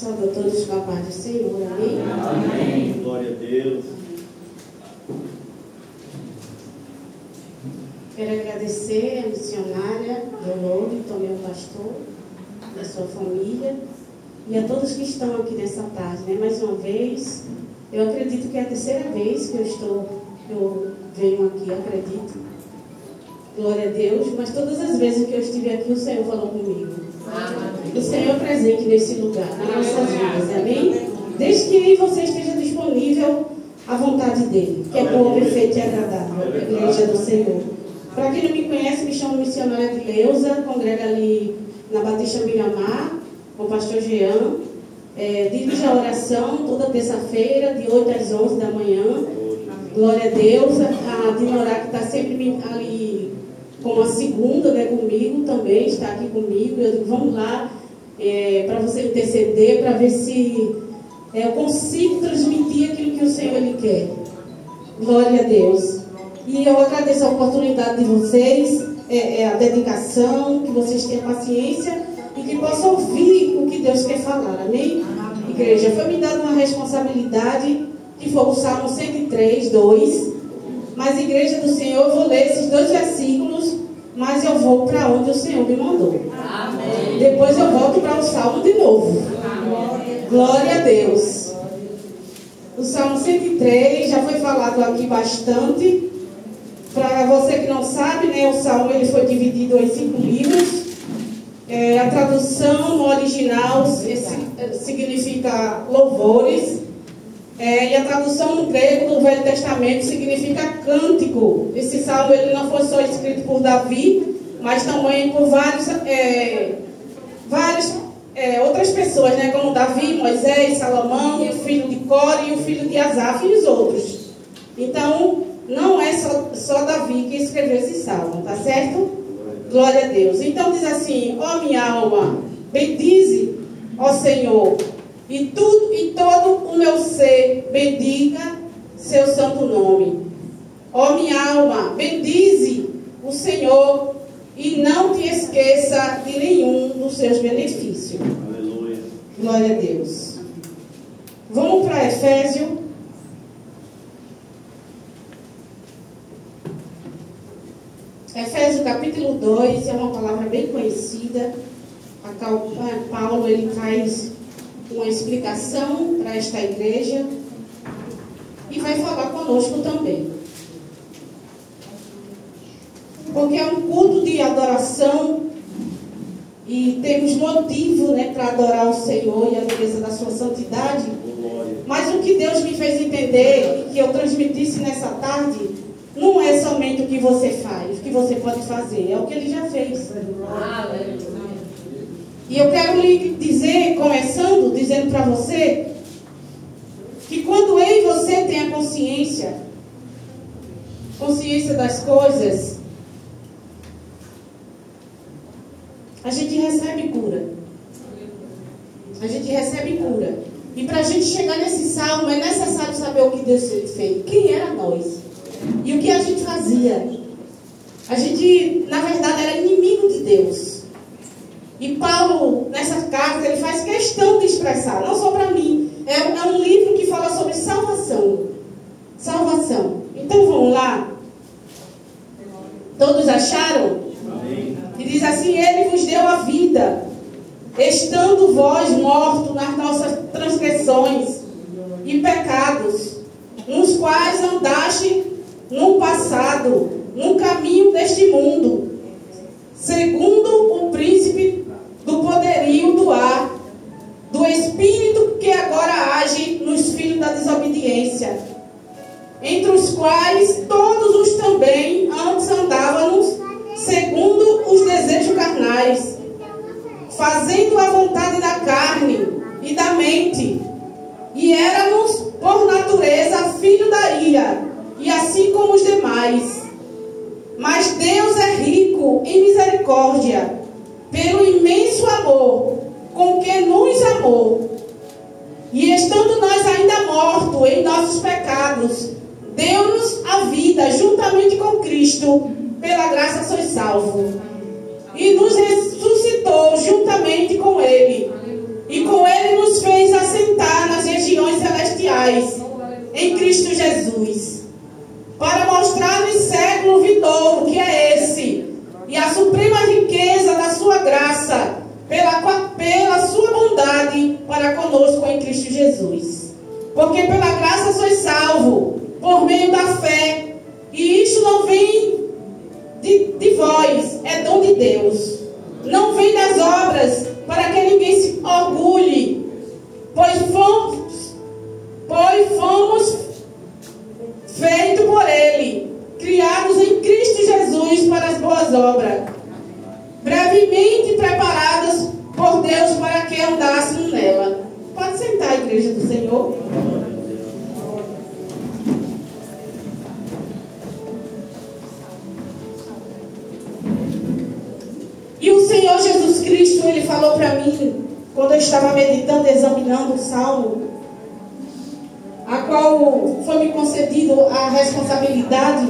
Saúde a todos com a paz do Senhor. Amém? Amém. Glória a Deus. Quero agradecer a missionária Dolores, também o pastor, a sua família e a todos que estão aqui nessa tarde, né? Mais uma vez, eu acredito que é a terceira vez que eu venho aqui, acredito. Glória a Deus, mas todas as vezes que eu estive aqui, o Senhor falou comigo. O Senhor é presente nesse lugar, nas nossas vidas, amém? Desde que você esteja disponível à vontade dEle, que é boa, perfeita e agradável, a igreja do Senhor. Para quem não me conhece, me chamo missionária de Leusa, congrega ali na Batista Miramar, com o pastor Jean. Dirige a oração toda terça-feira, de 8 às 11 da manhã. Glória a Deus. A Dinorá, que está sempre ali como a segunda, né, comigo também, está aqui comigo. Eu digo, vamos lá, para você interceder, para ver se eu consigo transmitir aquilo que o Senhor Ele quer. Glória a Deus. E eu agradeço a oportunidade de vocês, a dedicação, que vocês tenham paciência e que possam ouvir o que Deus quer falar, amém? Igreja, foi me dada uma responsabilidade, que foi o Salmo 103, 2. Mas, Igreja do Senhor, eu vou ler esses 2 versículos, mas eu vou para onde o Senhor me mandou. Amém. Depois eu volto para o Salmo de novo. Amém. Glória a Deus. O Salmo 103 já foi falado aqui bastante. Para você que não sabe, né, o Salmo ele foi dividido em 5 livros. A tradução no original significa louvores. E a tradução no grego do Velho Testamento significa cântico. Esse salmo ele não foi só escrito por Davi, mas também por várias outras pessoas, né, como Davi, Moisés, Salomão, o filho de Core e o filho de Asaf e os outros. Então, não é só Davi que escreveu esse salmo, tá certo? Glória a Deus. Então diz assim: ó minha alma, bendize, ó Senhor, e todo o meu ser bendiga seu santo nome. Ó minha alma, bendize o Senhor e não te esqueça de nenhum dos seus benefícios. Aleluia. Glória a Deus. Vamos para Efésios. Efésios capítulo 2 é uma palavra bem conhecida. Paulo ele traz uma explicação para esta igreja e vai falar conosco também. Porque é um culto de adoração e temos motivo, né, para adorar o Senhor e a beleza da sua santidade. Mas o que Deus me fez entender e que eu transmitisse nessa tarde não é somente o que você faz, o que você pode fazer, é o que Ele já fez. E eu quero lhe dizer, começando, dizendo para você, que quando eu e você tem a consciência das coisas, a gente recebe cura. A gente recebe cura. E para a gente chegar nesse salmo, é necessário saber o que Deus fez. Quem era nós? E o que a gente fazia? A gente, na verdade, era inimigo de Deus. E Paulo, nessa carta, ele faz questão de expressar, não só para mim. É um livro que fala sobre salvação. Salvação. Então vamos lá. Todos acharam? Amém. E diz assim: Ele vos deu a vida, estando vós mortos nas nossas transgressões e pecados, nos quais andaste no passado, no caminho deste mundo, segundo o príncipe do poderio do ar, do espírito que agora age nos filhos da desobediência, entre os quais todos os também antes andávamos segundo os desejos carnais, fazendo a vontade da carne e da mente, e éramos por natureza filhos da ira, e assim como os demais. Mas Deus é rico em misericórdia, pelo imenso amor com que nos amou. E estando nós ainda mortos em nossos pecados, deu-nos a vida juntamente com Cristo. Pela graça sois salvos. E nos ressuscitou juntamente com Ele. E com Ele nos fez celestiais em Cristo Jesus, para mostrar-lhes século vindouro, que é esse, e a suprema riqueza da sua graça, pela sua bondade para conosco em Cristo Jesus. Porque pela graça sois salvos, por meio da fé, e isto não vem de vós, é dom de Deus. Não vem das obras, para que ninguém se orgulhe, pois fomos feitos por Ele, criados em Cristo Jesus para as boas obras, brevemente preparadas por Deus para que andássemos nela. Pode sentar, igreja do Senhor. E o Senhor Jesus Cristo, Ele falou para mim, quando eu estava meditando, examinando o Salmo, a qual foi me concedido a responsabilidade.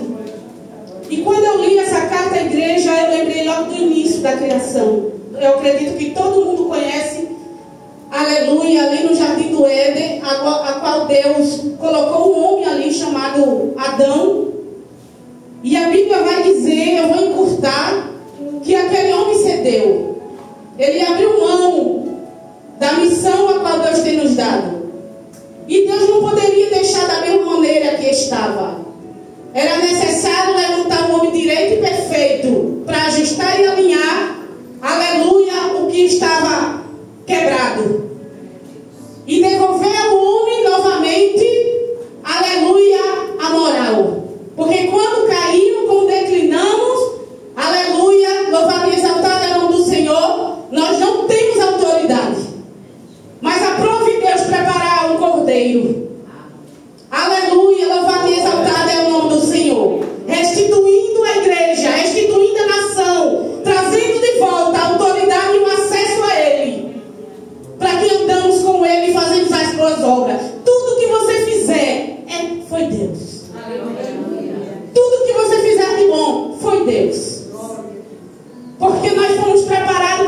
E quando eu li essa carta à igreja, eu lembrei logo do início da criação. Eu acredito que todo mundo conhece, aleluia, ali no Jardim do Éden, a qual Deus colocou um homem ali chamado Adão. E a Bíblia vai dizer, eu vou encurtar, que aquele homem cedeu. Ele abriu mão da missão a qual Deus tem nos dado. E Deus não poderia deixar da mesma maneira que estava. Era necessário levantar um homem direito e perfeito para ajustar e alinhar, aleluia, o que estava quebrado. E devolver ao homem novamente, aleluia, a moral. Porque quando caímos, quando declinamos, aleluia, louvado e exaltado é o nome do Senhor, nós não temos autoridade. Mas aprove Deus preparar um cordeiro. Aleluia, louvado e exaltado é o nome do Senhor. Restituindo a igreja, restituindo a nação, trazendo de volta a autoridade e o acesso a Ele. Para que andamos com Ele e fazemos as boas obras. Tudo que você fizer, foi Deus. Tudo que você fizer de bom, foi Deus. Porque nós fomos preparados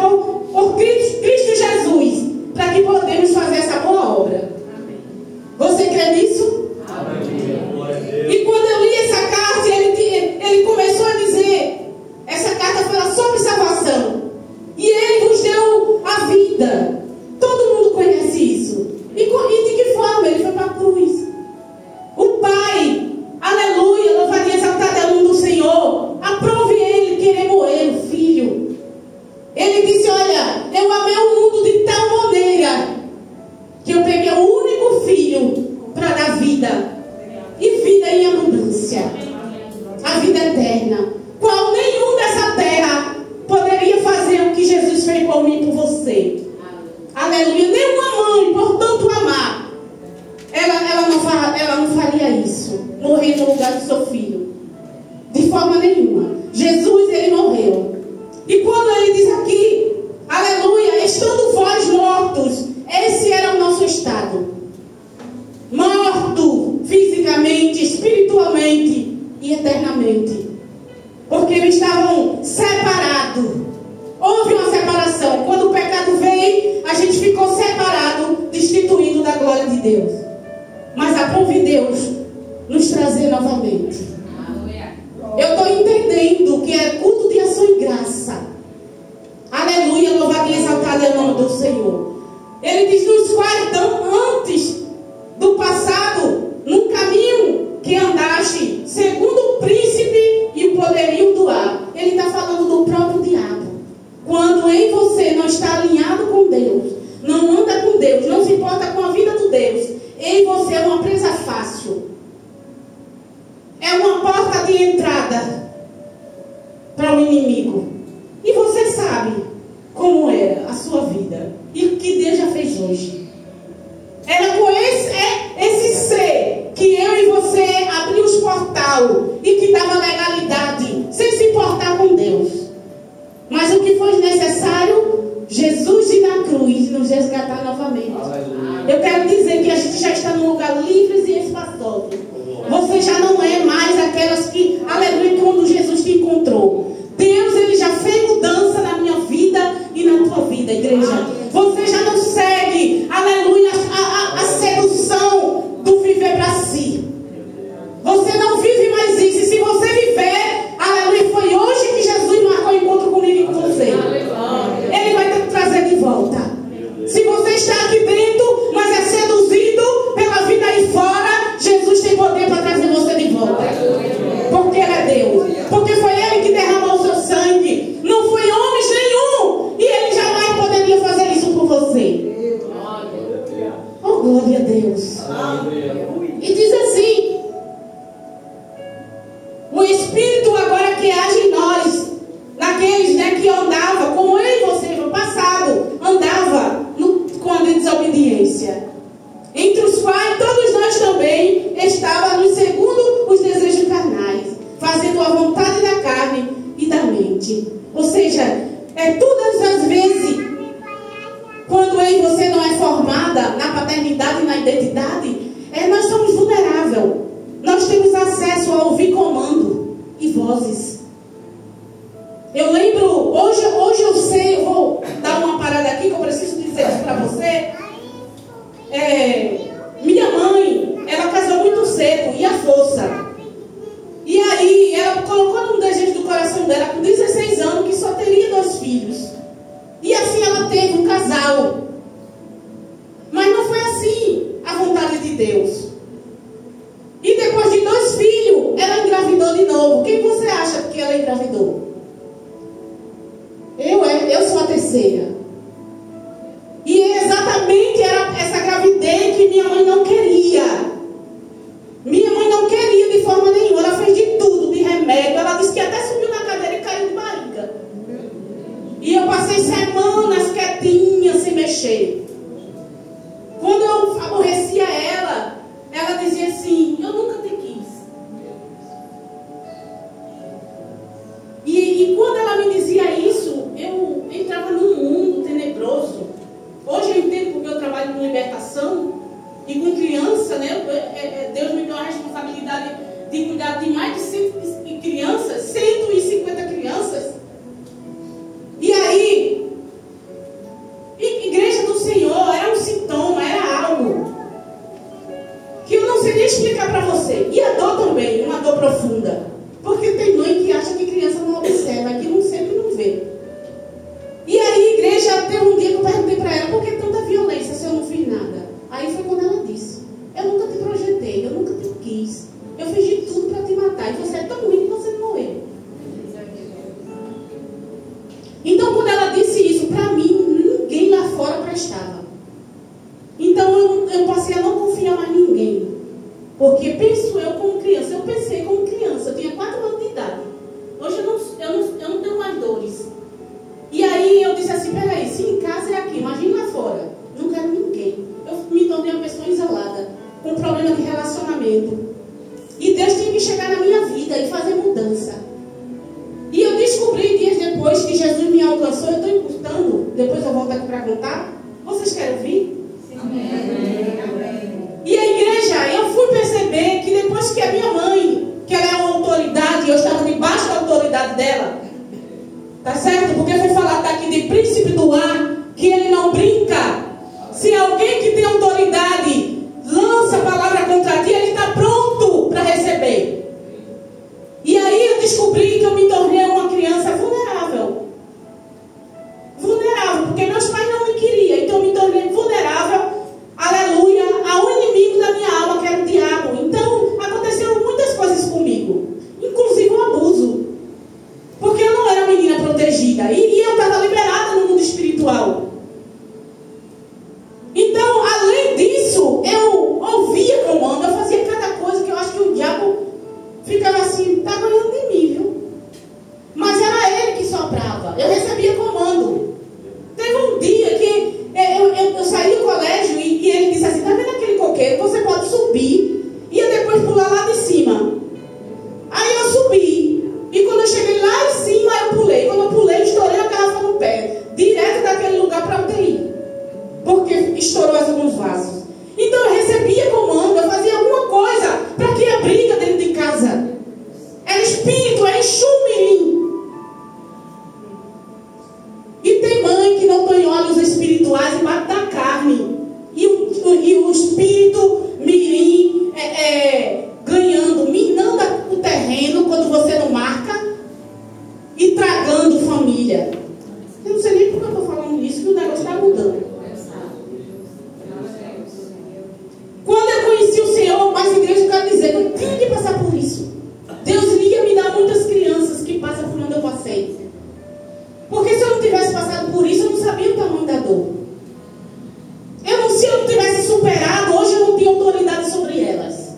por Cristo Jesus, para que podemos fazer essa boa obra. Você crê nisso? Amém. E quando eu li essa carta, ele começou a dizer, essa carta fala sobre salvação. E Ele nos deu a vida. Todo mundo conhece isso. E de que forma? Ele foi para a cruz. O Pai, aleluia, louvado e exaltado é o nome do Senhor, aprove Ele, queremos Ele, o Filho. Ele disse, olha, eu amei o mundo de tal maneira que eu peguei o único filho para dar vida. E vida em abundância. A vida eterna. Qual nenhum dessa terra poderia fazer o que Jesus fez por mim e por você. Aleluia. Nenhuma mãe, por tanto amar, ela não faria isso. Morrer no lugar do seu filho. De forma nenhuma. Jesus, Ele morreu. E quando Ele diz aqui, aleluia, estando vós mortos, esse era o nosso estado. Morto fisicamente, espiritualmente e eternamente. Porque eles estavam separados. Houve uma separação. Quando o pecado veio, a gente ficou separado, destituído da glória de Deus. Mas aprove Deus nos trazer novamente. Eu estou entendendo que é culto de ação e graça. Aleluia, louvado e exaltado é o nome do Senhor. Ele diz, nos quais antes do passado, num caminho que andaste, segundo o príncipe e o poderio do ar. Ele está falando do próprio diabo. Quando em você não está alinhado com Deus, não anda com Deus, não se importa com a vida do Deus, em você é uma presa fácil. É uma porta de entrada para o inimigo. E você sabe como era a sua vida e o que Deus já fez hoje. Era com esse ser que eu e você abrimos portal e que dava legalidade, sem se importar com Deus. Mas o que foi necessário? Jesus ir na cruz nos resgatar novamente. Aleluia. Eu quero dizer que a gente já está num lugar livre e espaçoso. Você já não é mais aquelas que, aleluia, quando Jesus te encontrou. Deus, Ele já fez mudança na minha vida e na tua vida, igreja. Você já não segue, aleluia, a sedução está aqui dentro, mas é seduzido pela vida aí fora, Jesus tem poder para trazer você de volta. Porque Ele é Deus. Porque foi Ele que derramou o seu sangue. Não foi homem nenhum. E Ele jamais poderia fazer isso por você. Oh, glória a Deus. E diz assim: o Espírito agora que age em nós, naqueles, né, que andavam, como eu e você no passado, andava com a desobediência, entre os quais todos nós também estávamos segundo os desejos carnais, fazendo a vontade da carne e da mente. Ou seja, todas as vezes, quando eu e você não é formada na paternidade e na identidade, nós somos vulneráveis. Nós temos acesso a ouvir comando e vozes. Eu lembro, hoje eu sei, eu vou dar uma parada aqui que eu preciso dizer isso para você. Minha mãe, ela casou muito cedo, e à força. E aí, ela colocou num desejo do coração dela, com 16 anos, que só teria 2 filhos. E assim ela teve um casal. Mas não foi assim a vontade de Deus. E depois de 2 filhos, ela engravidou de novo. Quem você acha que ela engravidou? Eu sou a terceira. E exatamente era essa gravidez que minha mãe não queria. Minha mãe não queria de forma nenhuma. Ela fez de tudo, de remédio. Ela disse que até subiu na cadeira e caiu de barriga. E eu passei semanas quietinha, sem mexer. Quando eu aborrecia ela, ela dizia assim: eu nunca te quis. E quando ela me dizia isso, eu entrava num mundo tenebroso. Hoje eu entendo, porque eu trabalho com libertação e com criança, né? Deus me deu a responsabilidade de cuidar de mais de 100 crianças, 150 crianças. E aí, igreja do Senhor era um sintoma, era algo que eu não sei nem explicar para você. E a dor também, uma dor profunda. Porque tem mãe que acha que criança não observa, que não sempre não vê. E aí, igreja, teve um dia que eu perguntei para ela: por que tanta violência se eu não fiz nada? Aí foi quando ela disse: eu nunca te projetei, eu nunca te quis. Eu fiz de tudo para te matar. E você é tão ruim que você não morreu. Então, quando ela disse isso, para mim, ninguém lá fora prestava. Então, eu passei a não confiar mais em ninguém. Porque penso eu como criança. Eu pensei como criança. Eu tinha 4 anos de idade. Hoje eu não tenho mais dores. E aí eu disse assim: peraí, se em casa é aqui, imagina lá fora. Não quero ninguém. Eu me tornei uma pessoa isolada, com problema de relacionamento. E Deus tinha que chegar na minha vida e fazer mudança. E eu descobri dias depois que Jesus me alcançou. Eu estou encurtando, depois eu volto aqui para contar. Vocês querem ouvir? Amém. E a igreja, eu fui perceber que depois que a minha mãe, que ela é uma autoridade, eu estava debaixo da autoridade dela, tá certo? Porque foi falado aqui de príncipe do ar, que ele não brinca. Se alguém que tem autoridade lança a palavra contra ti, ele está pronto para receber. E aí eu descobri que eu me tornei uma criança vulnerável. Vulnerável, porque meus pais não me queriam. Então eu me tornei vulnerável, aleluia, ao inimigo da minha alma, que era o diabo. Então aconteceram muitas coisas comigo, inclusive um abuso. Porque eu não era menina protegida. E eu estava liberada no mundo espiritual. Então, além disso, eu ouvia comando, eu fazia cada coisa que eu acho que o diabo ficava assim: tá ganhando de mim, viu? Mas era ele que soprava. Eu recebia comando. Teve um dia que eu saí do colégio e ele disse assim: tá vendo aquele coqueiro? Você pode subir e eu depois pular lá de cima. Aí eu subi. E quando eu cheguei lá em cima, eu pulei. Quando eu pulei, estourei a garrafa no pé, direto daquele lugar para UTI. Porque estourou alguns vasos. Então eu recebia comando, eu fazia alguma coisa para que a briga dentro de casa. Era espírito, era enxume. E tem mãe que não tem olhos espirituais e bate na carne. E o espírito mirim ganhando, minando o terreno quando você não marca e tragando família. Eu não sei nem por que eu estou falando isso, que o negócio está mudando. tinha que passar por isso. Deus ia me dar muitas crianças que passam por onde eu passei. Porque se eu não tivesse passado por isso, eu não sabia o tamanho da dor. Se eu não tivesse superado, hoje eu não tinha autoridade sobre elas.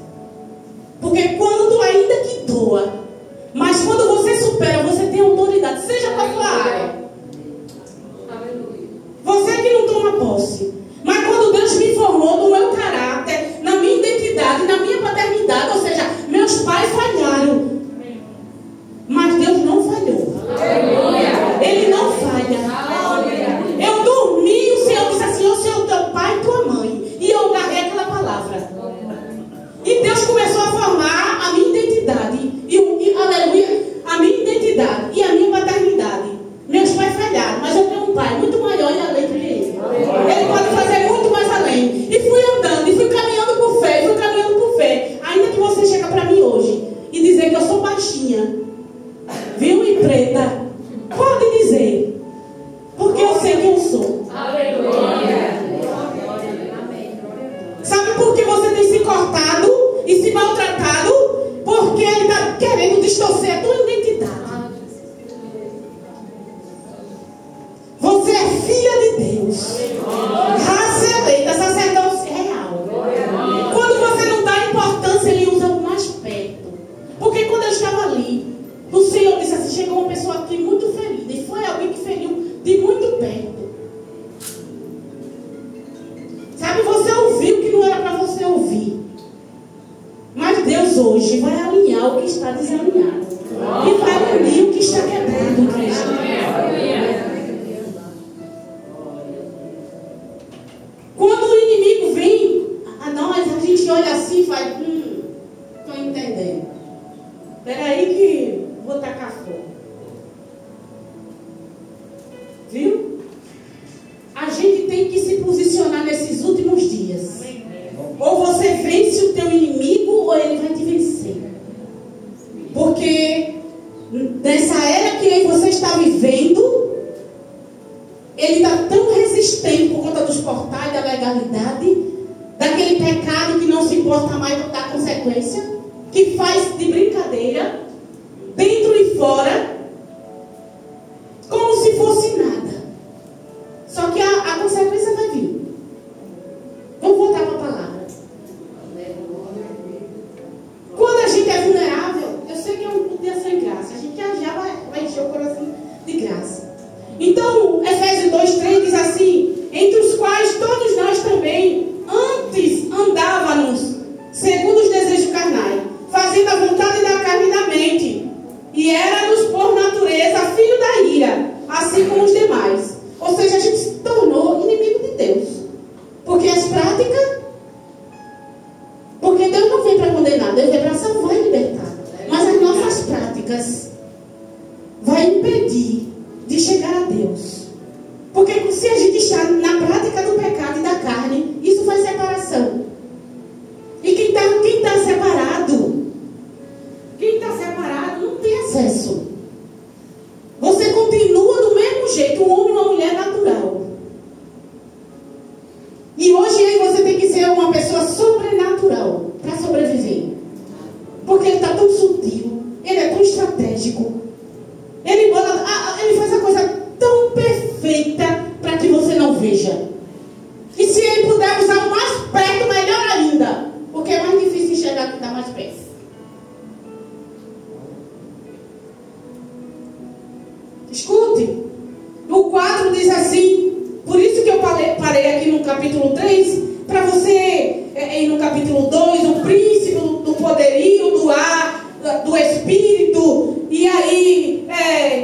Porque quando ainda que doa, mas quando você supera, você tem autoridade, seja qual for a área. Você que não toma posse. Mas quando Deus me formou no meu caráter, na minha identidade, na minha paternidade, ou seja, meus pais falharam. Mas Deus não falhou. Ele não falha. Eu dormi, o Senhor disse assim: eu sou teu pai e tua mãe. E eu agarrei aquela palavra. E Deus começou a formar a minha identidade. Aleluia, a minha identidade e a minha paternidade. Meus pais falharam, mas eu tenho um pai muito maior e além que ele. Ele pode fazer muito mais além. E fui andando, e fui caminhando por fé, Ainda que você chega para mim hoje e dizer que eu sou baixinha, viu, e preta, pode dizer, porque eu sei quem eu sou. Sabe por que você tem se cortado e se maltratado? Porque ele está querendo distorcer a tua identidade. Você é filha de Deus, raça eleita, sacerdócio real. Quando você não dá importância, ele usa o mais perto. Porque quando eu estava ali, o Senhor disse assim: chegou uma pessoa aqui muito ferida, e foi alguém que feriu de muito perto. Sabe, você ouviu o que não era para você ouvir. Mas Deus hoje vai alinhar o que está desalinhado. E vai unir o que está quebrado, igreja. Quando o inimigo vem a nós, a gente olha assim e faz: estou entendendo. Peraí que vou tacar fogo. Viu? A gente tem que se posicionar nesses últimos dias. Ou você vence o teu inimigo, ou ele vai te vencer. Porque nessa era que você está vivendo, ele está tão resistente por conta dos portais da legalidade, daquele pecado que não se importa mais da consequência, que faz de brincadeira, dentro e fora, como se fosse nada. Só que a consequência vai vir. Vamos voltar para a palavra. Quando a gente é vulnerável, eu sei que é um dia sem graça, a gente já vai encher o coração de graça. Então, Efésios 2:3 diz assim: entre os quais todos nós também antes andávamos segundo os desejos carnais, fazendo a vontade da carne e da mente, e éramos por natureza filho da ira, assim como os demais. Ou seja, a gente se tornou inimigo de Deus. Porque as práticas, porque Deus não vem para condenar, Deus vem para salvar e libertar. Mas as nossas práticas vai impedir de chegar a Deus. Porque se a gente está na prática do pecado e da carne, isso faz separação. E quem está separado não tem acesso. Você continua do mesmo jeito, um homem e uma mulher natural. E hoje você tem que ser uma pessoa sobrenatural para sobreviver. Porque ele está tão sutil, ele é tão estratégico. Ele faz a coisa tão perfeita para que você não veja. E se ele puder usar o mais perto, melhor ainda. Porque é mais difícil enxergar que está mais perto. Escute. O 4 diz assim. Por isso que eu parei aqui no capítulo 3. Para você ir no capítulo 2. O príncipe do poderio, do ar, do espírito. E aí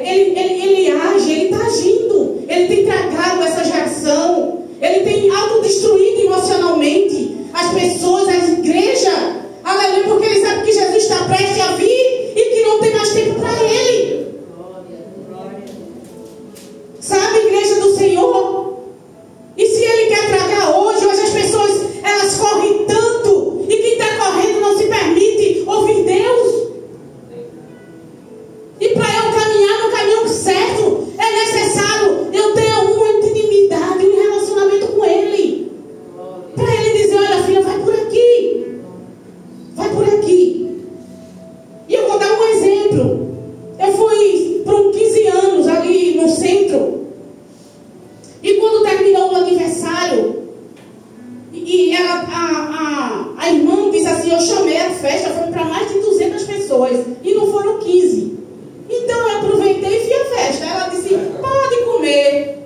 ele age, ele está agindo. Ele tem tragado essa geração. Ele tem autodestruído emocionalmente as pessoas, as igrejas. Aleluia, porque ele sabe que Jesus está prestes a vir e que não tem mais tempo para ele. Sabe, igreja do Senhor? E se ele quer tragar hoje as pessoas, elas correm tanto e que a irmã disse assim, eu chamei a festa, foi para mais de 200 pessoas, e não foram 15. Então eu aproveitei e fui à festa. Ela disse, pode comer.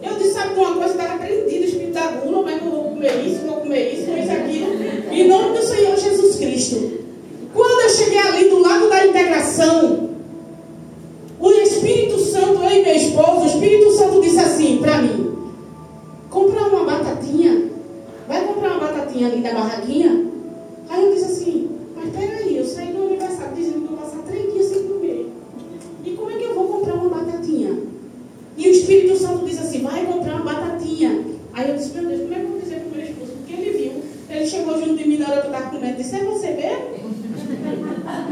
Eu disse, sabe de uma coisa, estava repreendido, o espírito da gula, mas eu vou comer isso, aquilo. Em nome do Senhor Jesus Cristo. Quando eu cheguei ali do lado da integração, o Espírito Santo, eu e meu esposo, o Espírito Santo disse assim para mim, comprar uma batatinha, vai comprar uma batatinha ali da barraquinha? Aí eu disse assim, mas peraí, eu saí no aniversário dizendo que eu vou passar 3 dias sem comer. E como é que eu vou comprar uma batatinha? E o Espírito Santo disse assim, vai comprar uma batatinha. Aí eu disse, meu Deus, como é que eu vou dizer para o meu esposo? Porque ele viu, ele chegou junto de mim na hora que eu estava comendo, disse, é você mesmo?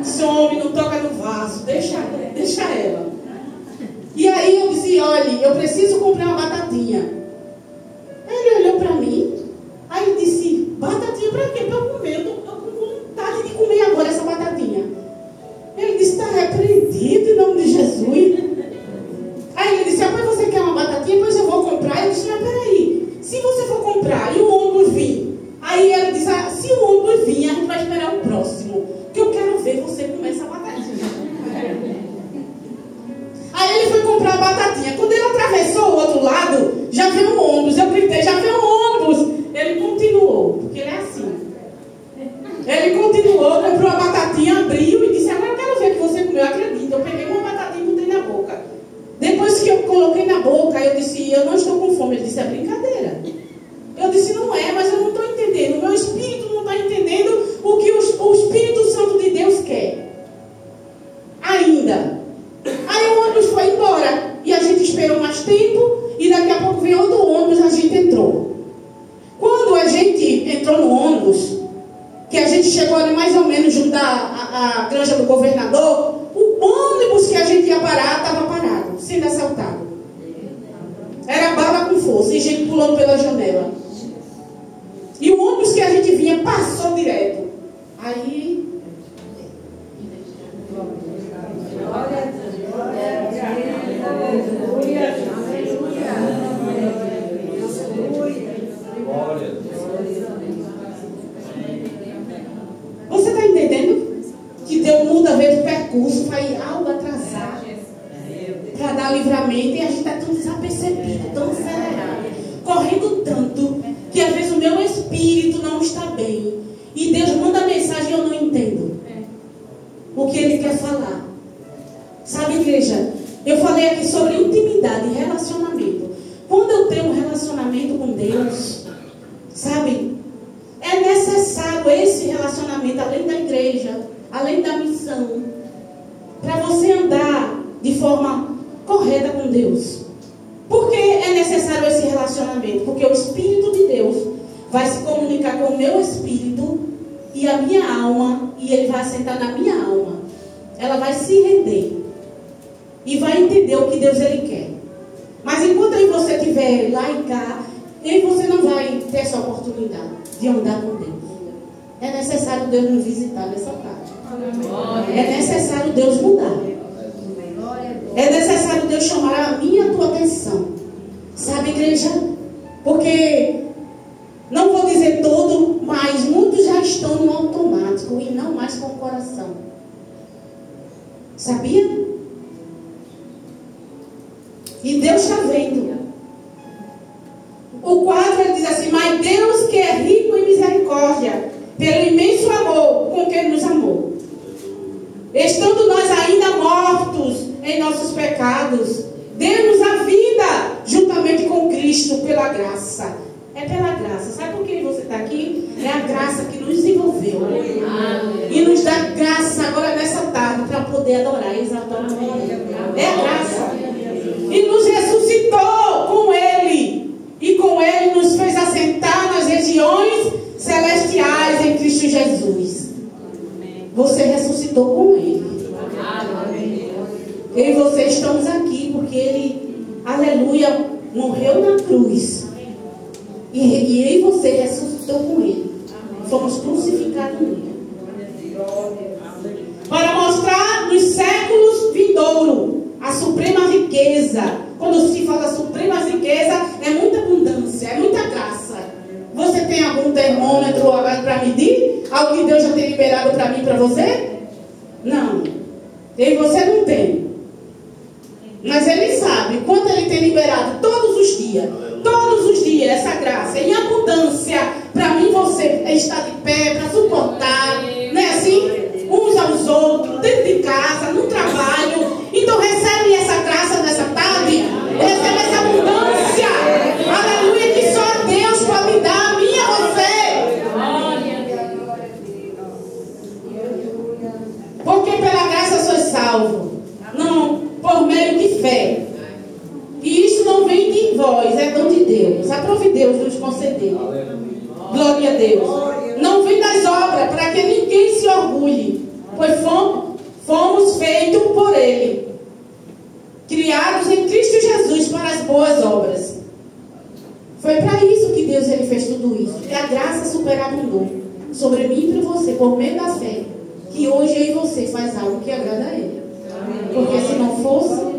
Esse homem não toca no vaso, deixa ela. E aí eu disse, olha, eu preciso comprar uma batatinha. Ele olhou para mim, aí ele disse, batatinha para quê? Para eu comer, eu estou com vontade de comer agora essa batatinha. Ele disse, está repreendido em nome de Jesus. Aí ele disse, mas você quer uma batatinha? Pois eu vou comprar. Eu disse, mas peraí, se você for comprar e o ônibus vir, aí ele disse, se o ônibus vir, a gente vai esperar o próximo, que eu quero ver você comer essa batatinha. Aí ele foi comprar a batatinha. Quando ele atravessou o outro lado, já veio um ônibus. Eu gritei, já veio um ônibus. Ele continuou, porque ele é assim. Ele continuou, comprou a batatinha, abriu e disse, agora eu quero ver que você comeu. Eu acredito, eu peguei uma batatinha e botei na boca. Depois que eu coloquei na boca, eu disse, eu não estou com fome. Ele disse, é brincadeira. Eu disse, não é, mas eu não estou entendendo. O meu espírito não está entendendo o que o Espírito Santo de Deus quer. Ainda. Aí o ônibus foi embora. E a gente esperou mais tempo. E daqui a pouco veio outro ônibus, a gente entrou. Quando a gente entrou no ônibus, que a gente chegou ali mais ou menos junto à granja do governador, o ônibus que a gente ia parar estava parado, sendo assaltado. Era bala com força e gente pulando pela janela. E o ônibus que a gente vinha passou direto. Aí... Você está entendendo? Que Deus muda às vezes o percurso, faz algo atrasar para dar livramento, e a gente está tão desapercebido, tão acelerado, correndo tanto, que às vezes o meu espírito não está bem, e Deus manda mensagem e eu não entendo o que Ele quer falar. Sabe, igreja, eu falei aqui sobre intimidade e relacionamento. Quando eu tenho um relacionamento com Deus, sabe, é necessário esse relacionamento, além da igreja, além da missão, para você andar de forma correta com Deus. Por que é necessário esse relacionamento? Porque o Espírito de Deus vai se comunicar com o meu espírito e a minha alma, e Ele vai assentar na minha alma. Ela vai se render e vai entender o que Deus Ele quer. Mas enquanto aí você estiver lá e cá, aí você não vai ter essa oportunidade de andar com Deus. É necessário Deus nos visitar nessa parte. É necessário Deus mudar. É necessário Deus chamar a minha e a tua atenção. Sabe, igreja? Porque, não vou dizer todo, mas muitos já estão no automático e não mais com o coração. Sabia? E Deus está vendo. O quadro ele diz assim, mas Deus que é rico em misericórdia, pelo imenso amor com que Ele nos amou, estando nós ainda mortos em nossos pecados, deu-nos a vida juntamente com Cristo pela graça. É pela graça. Sabe por que você está aqui? É a graça que nos envolveu. E nos dá graça agora nessa tarde para poder adorar e exaltar o nome dele. É a graça. E nos ressuscitou com Ele. E com Ele nos fez assentar nas regiões celestiais em Cristo Jesus. Você ressuscitou com Ele. Eu e você estamos aqui porque Ele, aleluia, morreu na cruz. E eu e você ressuscitou com Ele. Fomos crucificados nele. Para mostrar nos séculos vindouros a suprema riqueza. Quando se fala suprema riqueza, é muita abundância, é muita graça. Você tem tem algum termômetro para medir? Algo que Deus já tem liberado para mim e para você? Não. E você não tem. Mas Ele sabe quanto Ele tem liberado todos os dias. Todos os dias essa graça em abundância para mim e você estar de pé, para suportar, né, assim, uns aos outros, dentro de casa, no trabalho. Então recebe essa graça nessa tarde, recebe essa abundância, aleluia, que só Deus pode dar a mim e a você. Porque pela graça sois salvo, não por meio de fé. E isso não vem de vós, é dom de Deus. Aprove Deus nos conceder. Glória a Deus. Não vem das obras, para que ninguém se orgulhe. Pois fomos feitos por Ele, criados em Cristo Jesus para as boas obras. Foi para isso que Deus Ele fez tudo isso. Que a graça superabundou sobre mim e para você, por meio da fé. Que hoje eu e você faz algo que agrada a Ele. Porque se não fosse...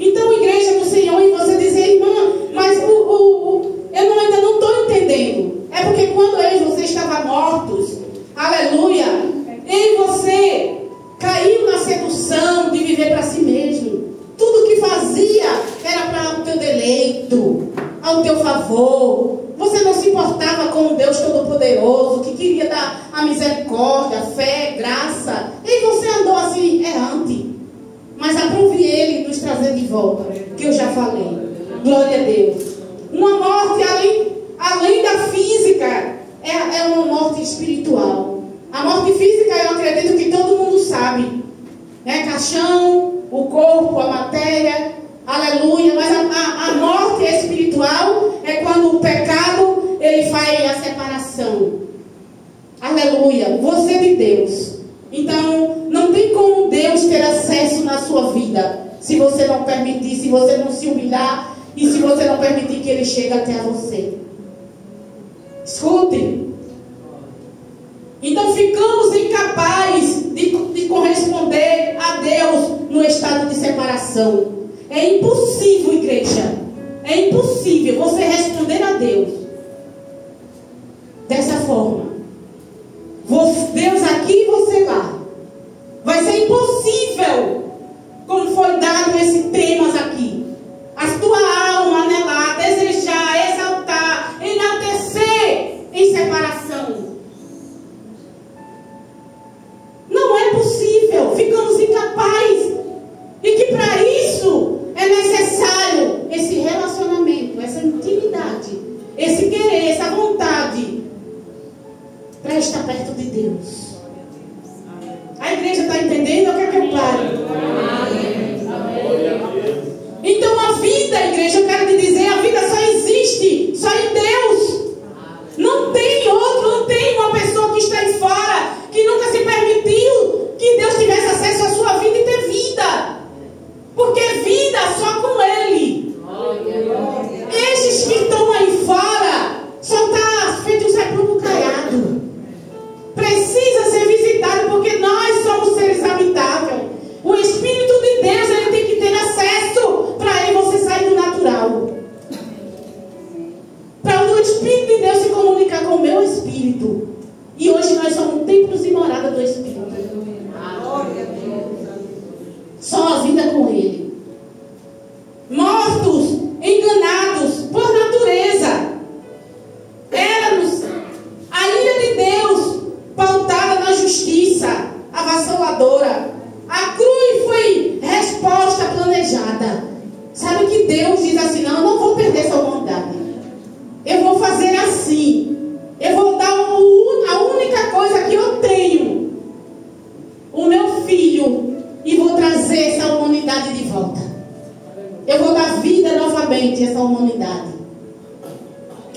Então, igreja do Senhor, e você dizer, irmã, mas eu ainda não estou entendendo. É porque quando eu e você estavam mortos, aleluia, eu e você caiu na sedução de viver para si mesmo. Tudo que fazia era para o teu deleito, ao teu favor. Você não se importava com o Deus Todo-Poderoso, que queria dar a misericórdia, fé, graça. E você andou assim, errante. Mas aprove Ele nos trazer de volta, que eu já falei. Glória a Deus. Uma morte além da física, é uma morte espiritual. A morte física, eu acredito que todo mundo sabe. Caixão, o corpo, a matéria, aleluia. Mas a morte espiritual é quando o pecado, ele faz a separação. Aleluia. Você de Deus. Então, não tem como Deus ter acesso na sua vida, se você não permitir, se você não se humilhar e se você não permitir que Ele chegue até a você. Escute. Então, ficamos incapazes de corresponder a Deus no estado de separação. É impossível, igreja. É impossível você responder a Deus dessa forma. Deus aqui e você lá. Vai ser impossível, como foi dado esses temas aqui. A tua alma anelar, desejar, exaltar, enaltecer em separação. Não é possível. Ficamos incapazes. E que para isso é necessário esse relacionamento, essa intimidade, esse querer, essa vontade para estar perto de Deus. A igreja está entendendo? Eu quero que eu pare. Então a vida, igreja, eu quero te dizer, a vida só existe só em Deus. Não tem outro, não tem uma pessoa que está aí fora, que nunca se permitiu que Deus tivesse acesso à sua vida e ter vida. Porque vida só com Ele. Esses que estão aí fora só está feito um sepulcro caiado. Precisa ser visitado, porque nós somos seres habitáveis. O Espírito de Deus, ele tem que ter acesso para aí você sair do natural. Para o Espírito de Deus se comunicar com o meu espírito. E hoje nós somos templos e morada do Espírito. Só a vida com Ele. Mortos, enganados por natureza. Éramos a ira de Deus pautada na justiça avassaladora. A cruz foi resposta planejada. Sabe que Deus diz assim, não vou perder essa humanidade. Eu vou fazer assim. Eu vou dar a única coisa que eu tenho. O meu filho. E vou trazer essa humanidade de volta. Eu vou dar vida novamente a essa humanidade.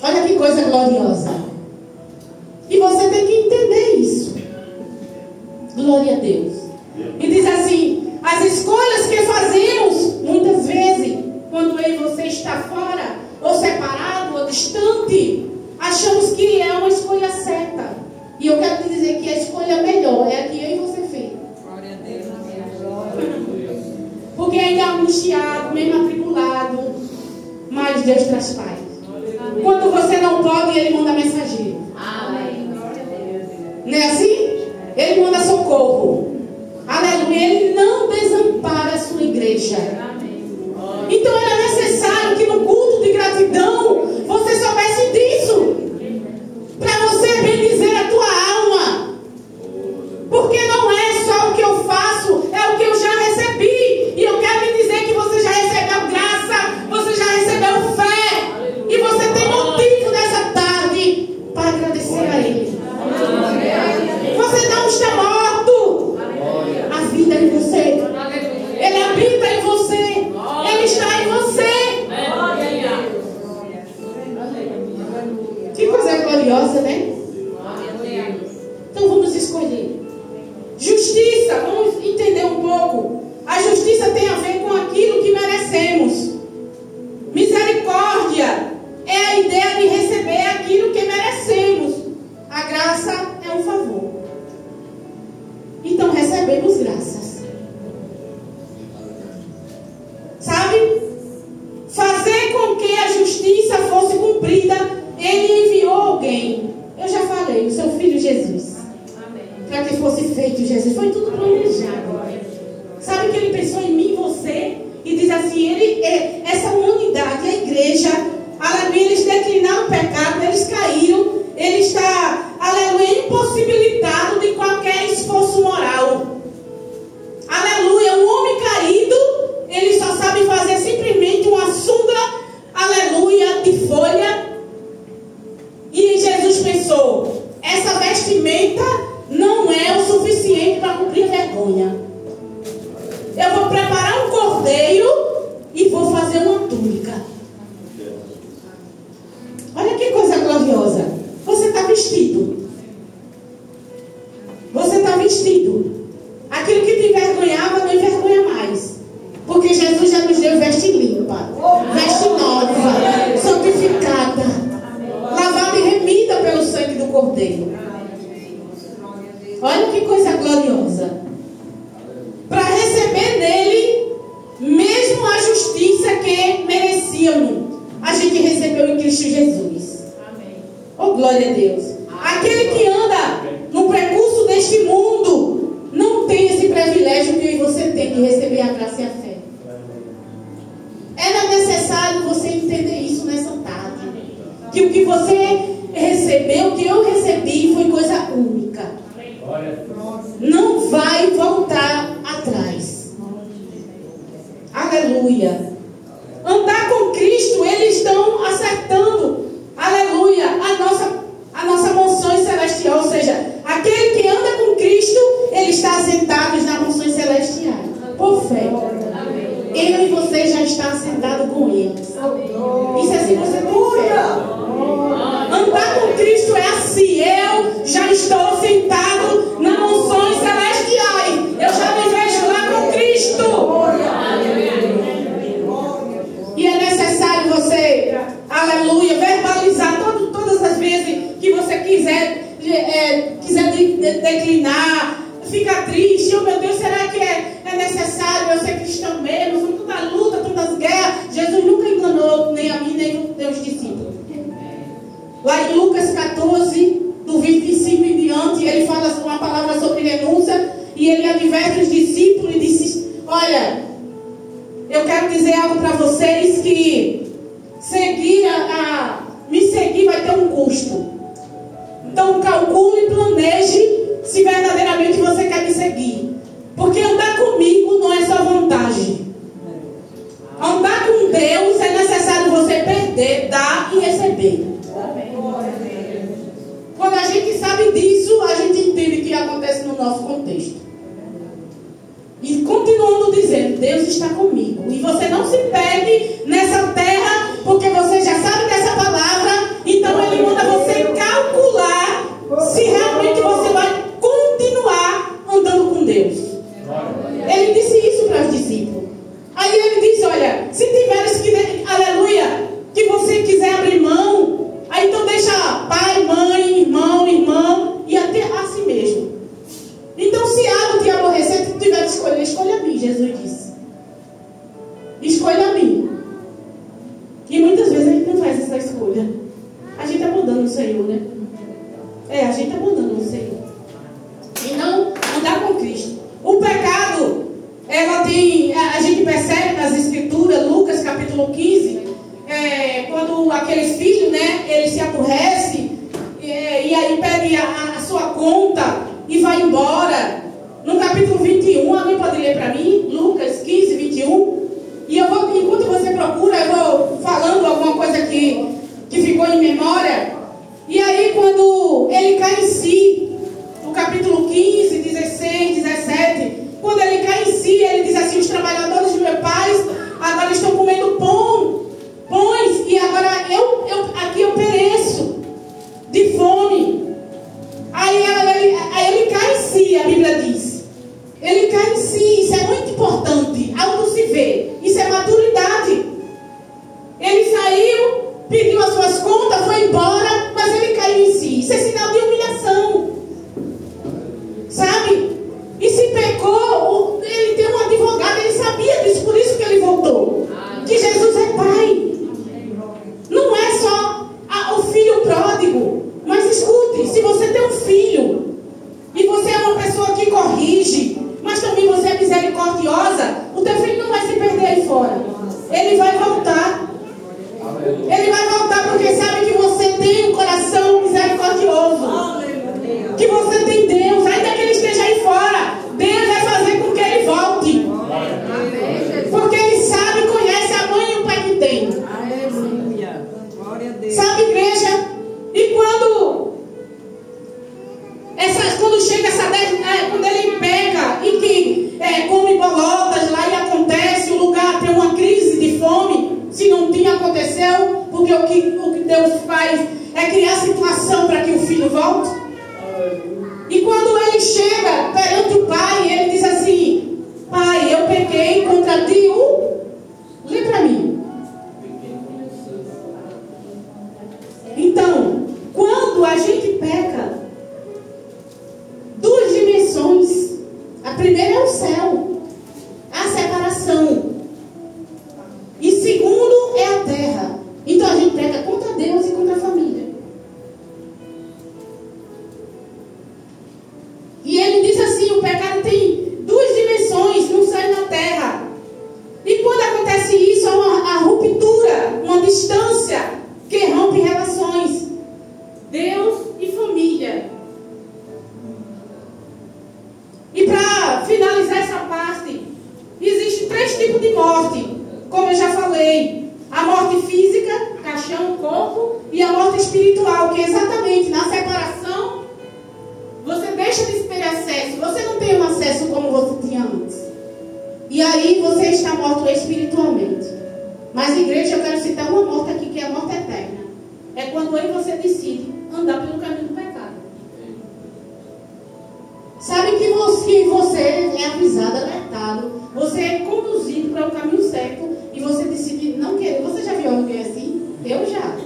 Olha que coisa gloriosa. E você tem que entender isso. Glória a Deus. E diz assim, as escolhas que fazemos, muitas vezes, quando eu e você está fora, ou separado, ou distante, achamos que é uma escolha certa. E eu quero te dizer que a escolha melhor é a que eu e você fez. Glória a Deus. Porque ainda angustiado, meio matriculado, mas Deus traz paz. Quando você não pode, Ele manda mensagem. pertencer a Ele. Você não está morto. A vida é em você. Ele habita em você. Ele está em você. Que coisa gloriosa, né? Então vamos escolher. Justiça, vamos entender um pouco. A justiça tem a ver com aquilo que merecemos. Misericórdia é a ideia de receber aquilo que merecemos. A graça é um favor. Então recebemos graças. Sabe? Fazer com que a justiça fosse cumprida, Ele enviou alguém. Eu já falei, o seu filho Jesus. Para que fosse feito Jesus. Foi tudo planejado. Sabe que Ele pensou em mim e você? E diz assim, essa humanidade, a igreja, aleluia, eles declinaram o pecado, eles caíram, ele está, aleluia, impossibilitado de qualquer esforço moral. Aleluia, um homem caído, ele só sabe fazer simplesmente uma sunga, aleluia, de folha. E Jesus pensou, essa vestimenta não é o suficiente para cobrir a vergonha. Eu vou preparar um cordeiro e vou fazer uma túnica. Olha que coisa gloriosa. Você está vestido. Você está vestido. Aquilo que te envergonhava não envergonha mais. Porque Jesus já nos deu veste limpa, veste nova, santificada, lavada e remida pelo sangue do cordeiro. Olha que coisa gloriosa. Para receber dele mesmo a justiça que merecíamos, a gente recebeu em Cristo Jesus. Amém. Oh, glória a Deus. Aquele que anda no percurso deste mundo não tem esse privilégio que você tem de receber a graça e a fé. Era necessário você entender isso nessa tarde. Que o que você recebeu, o que eu recebi, foi coisa única. Não vai voltar atrás. Aleluia. Andar com Cristo, eles estão acertando, aleluia, a nossa mansão celestial. Ou seja, aquele que anda com Cristo, ele está assentado nas mansões celestiais. Por fé. Eu e você já está assentado com eles. Isso é assim, você tem fé. Andar com Cristo é assim. Eu já estou sentado nas mansões celestiais. Eu já me vejo lá com Cristo. E é necessário você, aleluia, verbalizar todas as vezes que você quiser declinar, ficar triste. Oh meu Deus, será que é necessário eu ser cristão mesmo? Foi toda a luta, todas as guerras. Jesus nunca enganou nem a mim, nem os discípulos. Lá em Lucas 14, do 25 em diante, ele fala uma palavra sobre renúncia. E ele adverte os discípulos e disse: olha, eu quero dizer algo para vocês, que me seguir vai ter um custo. Então calcule e planeje se verdadeiramente você quer me seguir. Porque andar comigo não é só vantagem. Andar com Deus é necessário você perder, dar e receber. Quando a gente sabe disso, a gente entende o que acontece no nosso contexto. E continuando dizendo, Deus está comigo. E você não se perde nessa terra, porque você já sabe dessa palavra. Então Ele manda você calcular se realmente você vai continuar andando com Deus. Ele disse isso para os discípulos. Aí Ele disse, olha, se tiveres que, aleluia, que você quiser abrir mão, aí então deixa pai, mãe, irmão, irmã, e até a si mesmo. Então se algo te aborrecer, se tu tiver que escolher, escolha a mim, Jesus disse. Escolha a mim. E muitas vezes a gente não faz essa escolha. A gente abandona o Senhor, né? A gente abandona o Senhor. E não andar com Cristo. O pecado, a gente percebe nas Escrituras, Lucas capítulo 15, quando aqueles filhos, né, ele se aborrece, e aí pede a sua conta e vai embora. No capítulo 21, alguém pode ler para mim? Lucas 15, 21. E eu vou, enquanto você procura, eu vou falando alguma coisa que ficou em memória. E aí quando ele cai em si, no capítulo 15, 16, 17, quando ele cai em si, ele diz assim: os trabalhadores de meu pai agora estão comendo pães, e agora aqui eu pereço de fome. Aí ele cai em si, a Bíblia diz. Ele cai em si, isso é muito importante, algo se vê, isso é maturidade. Ele saiu, pediu as suas contas, foi embora, mas ele caiu em si. Isso é sinal de humilhação, sabe? E se pecou, ele tem um advogado, ele sabia disso, por isso que ele voltou. Que Jesus é Pai. Não é só o filho pródigo. Mas escute, se você tem um filho e você é uma pessoa que corrige, mas também você é misericordiosa, o teu filho não vai se perder aí fora. Ele vai voltar. Ele vai voltar porque sabe que você tem um coração misericordioso. Que você tem Deus. Ainda que ele esteja aí fora, Deus vai fazer com que ele volte. Porque ele sabe, conhece a mãe e o pai que tem. Sabe, igreja? E quando chega quando ele peca e que come bolotas lá e acontece, o lugar tem uma crise de fome, se não tinha, aconteceu, porque o que Deus faz é criar situação para que o filho volte. E quando ele chega perante o pai, ele diz assim: pai, eu pequei contra ti, lê para mim. Então, quando a gente peca, duas dimensões. A primeira é o céu, a separação. E segundo é a terra. Então a gente peca contra Deus e contra a família. E ele diz assim: o pecado tem duas dimensões, no céu e na terra. E quando acontece isso, há uma ruptura, uma distância que rompe relações. Deus e família. E para finalizar essa parte, existem 3 tipos de morte, como eu já falei: a morte física, caixão, corpo, e a morte espiritual, que é exatamente na separação. Você deixa de ter acesso, você não tem um acesso como você tinha antes. E aí você está morto espiritualmente. Mas, igreja, eu quero citar uma morte aqui, que é a morte eterna. É quando aí você decide andar pelo caminho do pecado. Sabe que você é avisado, alertado, você é conduzido para o caminho certo e você decide não querer. Você já viu alguém assim? Eu já.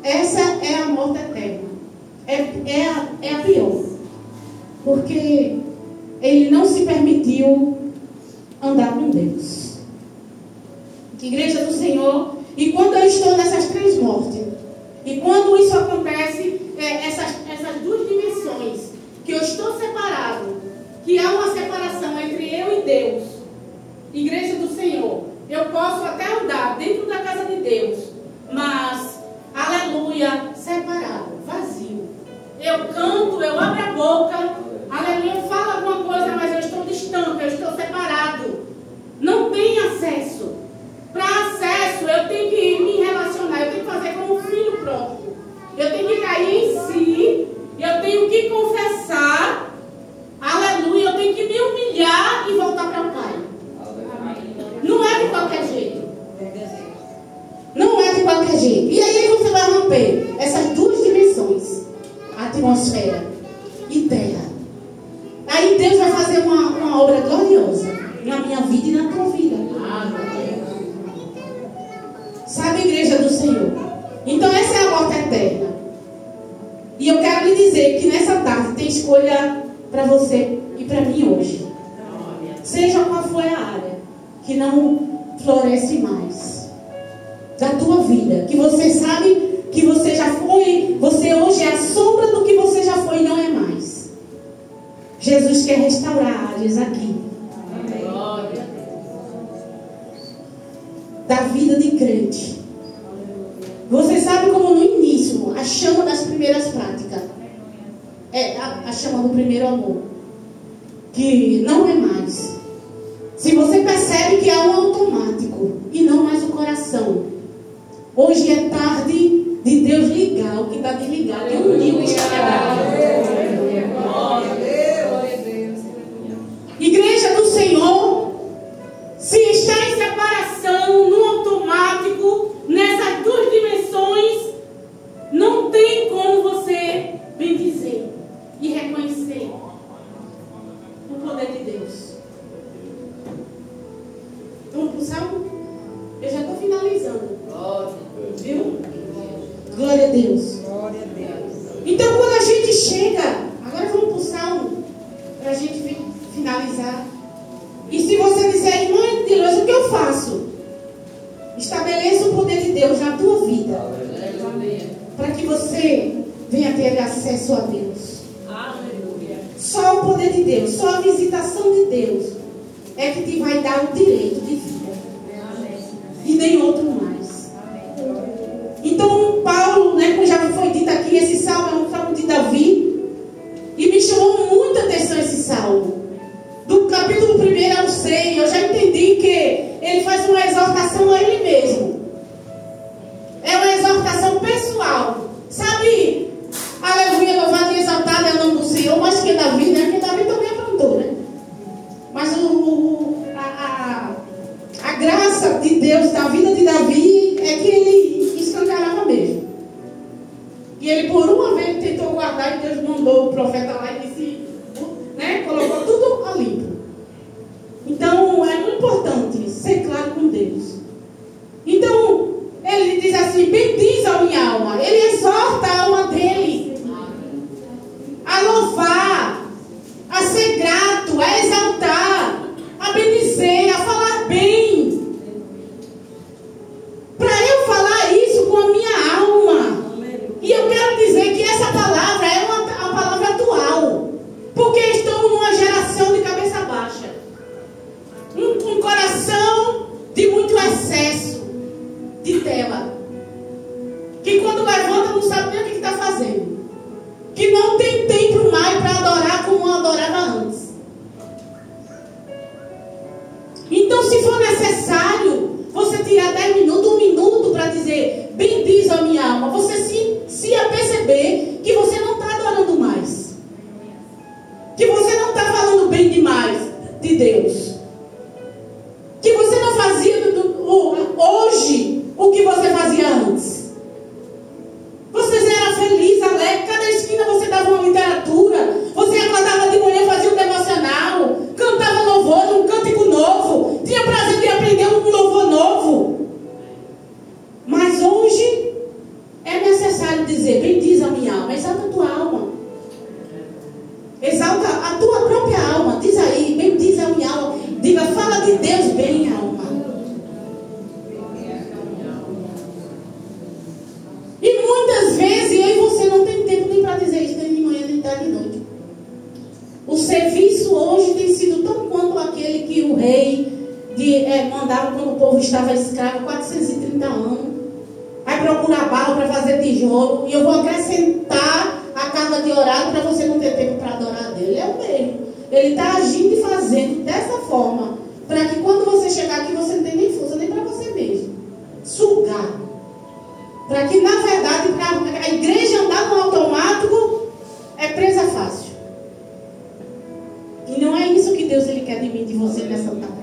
Essa é a morte eterna. É a pior. Porque ele não se permitiu andar com Deus. Igreja do Senhor. E quando eu estou nessas 3 mortes, e quando isso acontece, essas duas dimensões, que eu estou separado, que há uma separação entre eu e Deus, igreja do Senhor, eu posso até andar dentro da casa de Deus, mas, aleluia, separado, vazio. Eu canto, eu abro a boca, aleluia, eu falo alguma coisa, mas eu estou distante, eu estou separado. Não tem acesso. Para acesso, eu tenho que me relacionar, eu tenho que fazer como um filho próprio. Eu tenho que cair em si, eu tenho que confessar, aleluia, eu tenho que me humilhar e voltar para o Pai. Não é de qualquer jeito. Não é de qualquer jeito. E aí você vai romper essas duas dimensões, atmosfera e terra. Aí Deus vai fazer uma obra gloriosa na minha vida e na tua vida. Sabe, igreja do Senhor? Então essa é a morte eterna. E eu quero lhe dizer que nessa tarde tem escolha para você e para mim hoje. Seja qual for a área que não floresce mais da tua vida, que você sabe que você já foi, você hoje é a sombra do que você já foi e não é mais. Jesus quer restaurar áreas aqui da vida de crente. Você sabe como no início, a chama das primeiras práticas, é a chama do primeiro amor, que não é mais. Se você percebe que há um automático e não mais o coração, Hoje é tarde de Deus ligar o que está desligado e unir o que está quebrado. Igreja do Senhor, se está em separação, no automático, nessas duas dimensões, não tem como você bendizer e reconhecer o poder de Deus. Vamos para o Salmo? Eu já estou finalizando. Viu? Glória a Deus. Então, quando a gente chega, agora vamos para o Salmo, para a gente finalizar. E se você disser, irmã de Deus, o que eu faço? Estabeleça o poder de Deus na tua vida, para que você venha ter acesso a Deus. Só o poder de Deus, só a visitação de Deus é que te vai dar o direito de vida. E nem outro mais. Então, Paulo, né, como já foi dito aqui, esse salmo é um salmo de Davi. E me chamou muita atenção esse salmo. Do capítulo 1 ao 6, eu já entendi que ele faz uma exortação a ele mesmo. É uma exortação pessoal. Sabe, aleluia, louvado e exaltado é o nome do Senhor, mas que Davi, né? Porque Davi também aprontou, né? Mas a graça de Deus da vida de Davi é que ele escancarava mesmo. E ele por uma vez tentou guardar e Deus mandou o profeta lá e disse, né, colocou tudo a limpo. Então é muito importante ser claro com Deus. Então ele diz assim, bendiz a minha alma. Ele exorta a alma dele a louvar, a ser grato, a exaltar, a bendizer, a falar bem. Para eu falar isso com a minha alma. E eu quero dizer que essa palavra é uma palavra atual. Porque estamos numa geração de cabeça baixa. Um coração de muito excesso de tela. Que quando levanta não sabe nem o que está fazendo. Que não tem tempo mais para adorar como adorava antes. Então, se for necessário você tirar 10 minutos, 1 minuto para dizer bendiz a minha alma, você se aperceber que você não está adorando mais, que você não está falando bem demais de Deus, que você não fazia hoje o que você fazia antes. Você era feliz, alegre, cada esquina você dava uma literatura, você acordava de manhã, fazia um devocional, cantava louvor, um cântico novo, tinha prazer de aprender um louvor novo. Mas hoje é necessário dizer, bendiz a minha alma, exalta a tua alma, exalta a tua própria alma, diz aí, bendiz a minha alma, diga, fala de Deus bem, alma. E muitas vezes eu e você não tem tempo nem para dizer isso, nem de manhã, nem de tarde, nem de noite. O serviço hoje tem sido tão quanto aquele que o rei mandava quando o povo estava escravo, 430 anos. Vai procurar barro para fazer tijolo. E eu vou acrescentar a carga de horário para você não ter tempo para adorar a Deus. Ele é o mesmo. Ele está agindo e fazendo dessa forma, para que quando você chegar aqui, você não tenha nem força, nem para você mesmo. Sugar. Para que, na verdade, para a igreja andar no automático, é presa fácil. E não é isso que Deus ele quer de mim e de você nessa tarde.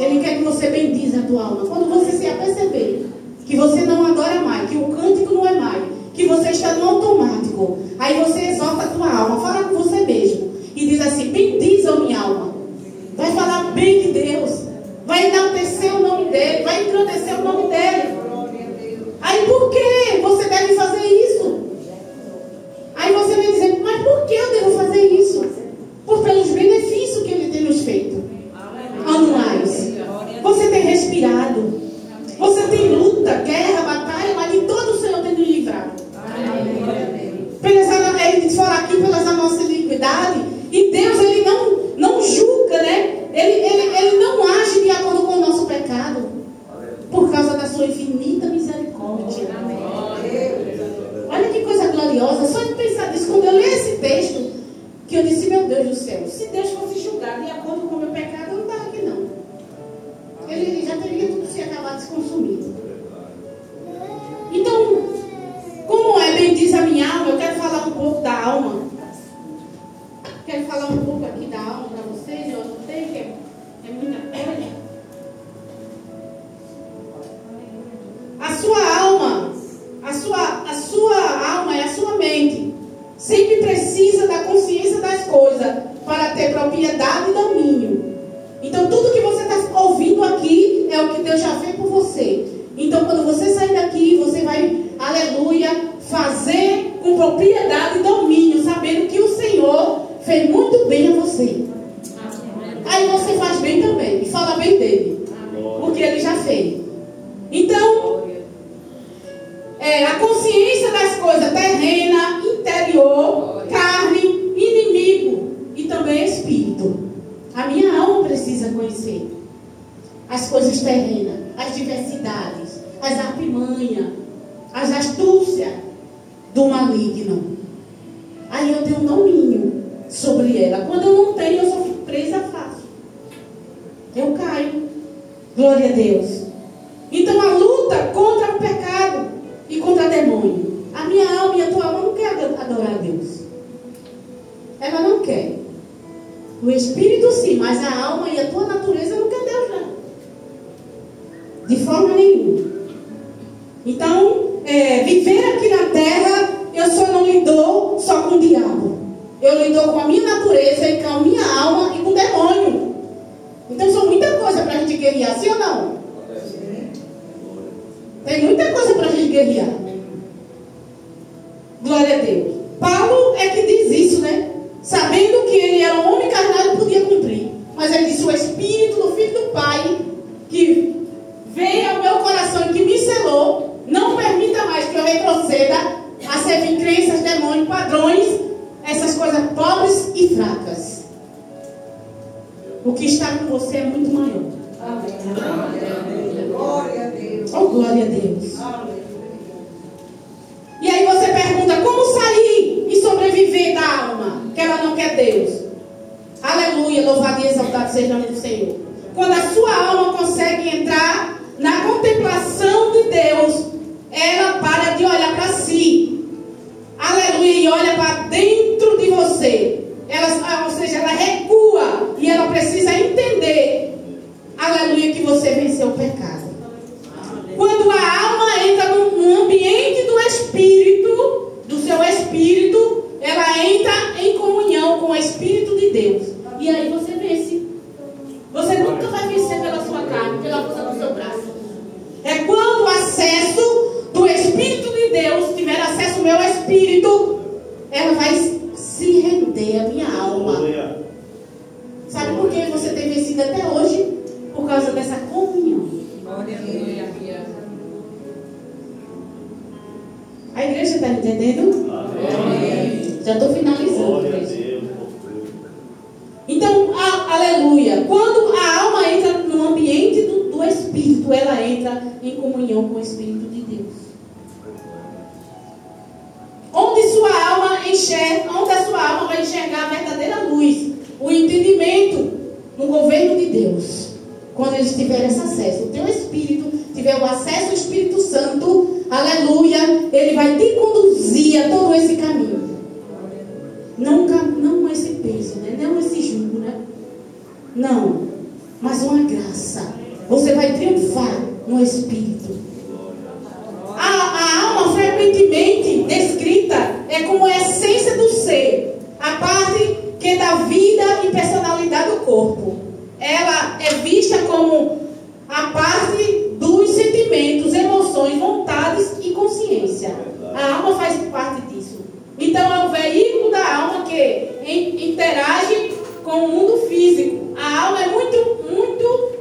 Ele quer que você bendiza a tua alma. Quando você se aperceber que você não adora mais, que o cântico não é mais, que você está no automático, aí você exalta a tua alma, fala com você mesmo e diz assim, bendiza a minha alma. Vai falar bem de Deus, vai enaltecer o nome dele, vai engrandecer o nome dele. Aí por que você deve fazer isso? Aí você vai dizer, mas por que eu devo fazer isso? Pelos benefícios que ele tem nos feito anuais. Você tem respirado, você tem luta, guerra, batalha, mas de todo o Senhor tem nos livrado. Ele fala aqui pelas nossas iniquidades. E Deus ele não julga, né? Ele não age de acordo com o nosso pecado, por causa da sua infinita misericórdia. Olha que coisa gloriosa. Só de pensar nisso, quando eu leio esse texto, que eu disse, meu Deus do céu, se Deus fosse julgar de acordo com o meu pecado, eu não estava aqui não. Ele já teria tudo se acabado de se consumir. Bem diz a minha alma. Eu quero falar um pouco da alma. Quero falar um pouco aqui da alma para vocês. Eu anotei que é muita coisa. A sua alma é a sua mente. Sempre precisa da consciência das coisas para ter propriedade e domínio. Então tudo que você está ouvindo aqui é o que Deus já fez por você. Então quando você sair daqui, você vai, aleluia, fazer com propriedade e domínio, sabendo que o Senhor fez muito bem a você. Aí você faz bem também, e fala bem dele, porque ele já fez. Então, a consciência das coisas terrena, interior, carne, inimigo e também espírito. A minha alma precisa conhecer as coisas terrenas, as diversidades, as artimanhas, as astúcias do maligno. Aí eu tenho um domínio sobre ela. Quando eu não tenho, eu só fico presa fácil. Eu caio. Glória a Deus. Então a luta contra o pecado e contra o demônio. A minha alma e a tua alma não quer adorar a Deus. Ela não quer. O espírito sim, mas a alma e a tua natureza não quer Deus, não. De forma nenhuma. Então, viver aqui na terra, eu só não lido só com o diabo. Eu lido com a minha natureza e com a minha alma e com o demônio. Então são muita coisa para a gente guerrear, sim ou não? Tem muita coisa para a gente guerrear. Glória a Deus. Paulo é que diz isso, né? Sabendo que ele era um homem carnal, ele podia cumprir. Mas ele disse: o Espírito do Filho do Pai, que veio ao meu coração e que me selou, não permita mais que eu retroceda a servir crenças, demônios, padrões, essas coisas pobres e fracas. O que está com você é muito maior. Amém. Glória a Deus. Oh, glória a Deus. Amém. E aí você pergunta: como sair e sobreviver da alma que ela não quer Deus? Aleluia, louvado e exaltado seja o nome do Senhor. Quando a sua alma consegue entrar na contemplação de Deus, ela para de olhar para si. Aleluia, e olha para dentro de você. Ou seja, ela recua e ela precisa entender, aleluia, que você venceu o pecado. Quando a alma entra no ambiente do Espírito, do seu Espírito, ela entra em comunhão com o Espírito de Deus. E aí você vence. Você nunca vai vencer pela sua carne, pela força do seu braço. É quando o acesso do Espírito de Deus tiver acesso ao meu Espírito, ela vai se render a minha alma. Sabe por que você tem vencido até hoje? Por causa dessa comunhão. A igreja está entendendo? Amém. Já estou finalizando. Então, aleluia. Quando a alma entra no ambiente do Espírito, ela entra em comunhão com o Espírito de Deus. Onde sua alma enxerga, onde a sua alma vai enxergar a verdadeira luz, o entendimento no governo de Deus. Quando eles tiverem esse acesso, o teu Espírito tiver o acesso ao Espírito Santo, aleluia, ele vai te conduzir a todo esse caminho. Não esse peso, né? Não esse jugo, né? Não, mas uma graça. Você vai triunfar no Espírito. A alma frequentemente descrita é como a essência do ser, a parte que dá vida e personalidade ao corpo. Ela é vista como a parte dos sentimentos, emoções, vontades e consciência. A alma faz parte disso. Então é o veículo da alma que interage com o mundo físico. A alma é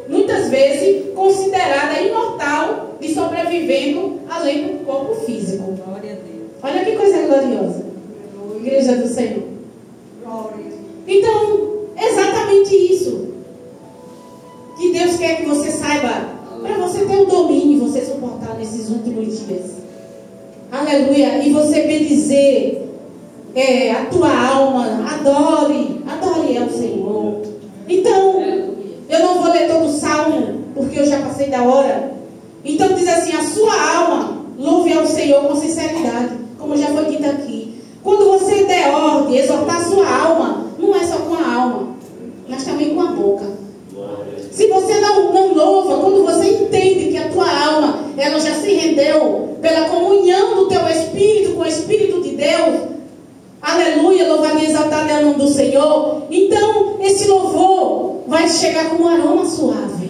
muitas vezes considerada imortal e sobrevivendo além do corpo físico. Glória a Deus. Olha que coisa gloriosa. Igreja do Senhor. Então, exatamente isso que Deus quer que você saiba, para você ter o domínio, você suportar nesses últimos dias. Aleluia. E você bendizer a tua alma. Adore ao Senhor. Então, eu não vou ler todo o salmo, porque eu já passei da hora. Então diz assim: a sua alma louve ao Senhor com sinceridade, como já foi Senhor. Então, esse louvor vai chegar como um aroma suave.